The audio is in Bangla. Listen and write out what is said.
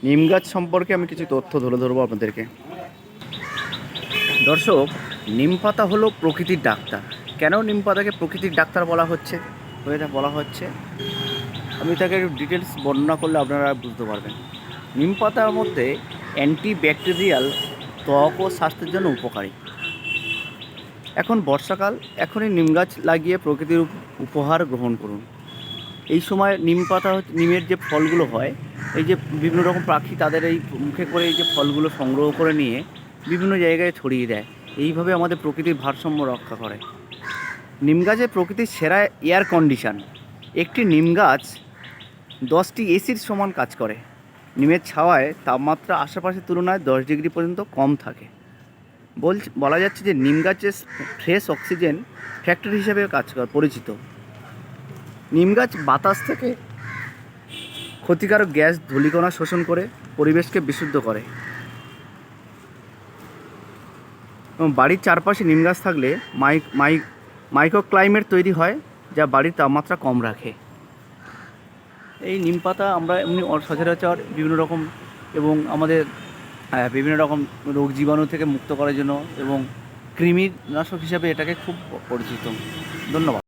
নিম গাছ সম্পর্কে আমি কিছু তথ্য তুলে ধরবো আপনাদেরকে। দর্শক, নিম পাতা হলো প্রকৃতির ডাক্তার। কেন নিম পাতাকে প্রকৃতির ডাক্তার বলা হচ্ছে আমি তাকে একটু ডিটেলস বর্ণনা করলে আপনারা বুঝতে পারবেন। নিম পাতার মধ্যে অ্যান্টিব্যাকটেরিয়াল, ত্বক ও স্বাস্থ্যের জন্য উপকারী। এখন বর্ষাকাল, এখনই নিম গাছ লাগিয়ে প্রকৃতির উপহার গ্রহণ করুন। এই সময় নিমের যে ফলগুলো হয়, এই যে বিভিন্ন রকম পাখি তাদের এই মুখে করে এই যে ফলগুলো সংগ্রহ করে নিয়ে বিভিন্ন জায়গায় ছড়িয়ে দেয়। এইভাবে আমাদের প্রকৃতির ভারসাম্য রক্ষা করে। নিম গাছে প্রকৃতির সেরা এয়ার কন্ডিশন। একটি নিম গাছ 10টি এসির সমান কাজ করে। নিমের ছাওয়ায় তাপমাত্রা আশেপাশের তুলনায় 10 ডিগ্রি পর্যন্ত কম থাকে। বলা যাচ্ছে যে নিম গাছের ফ্রেশ অক্সিজেন ফ্যাক্টরি হিসেবে পরিচিত। নিম গাছ বাতাস থেকে ক্ষতিকারক গ্যাস, ধূলিকণা শোষণ করে পরিবেশকে বিশুদ্ধ করে। এবং বাড়ির চারপাশে নিম গাছ থাকলে মাইক্রোক্লাইমেট তৈরি হয়, যা বাড়ির তাপমাত্রা কম রাখে। এই নিম পাতা আমরা এমনি সচরাচর বিভিন্ন রকম এবং আমাদের বিভিন্ন রকম রোগ জীবাণু থেকে মুক্ত করার জন্য এবং কৃমিনাশক হিসাবে এটাকে খুব পরিচিত। ধন্যবাদ।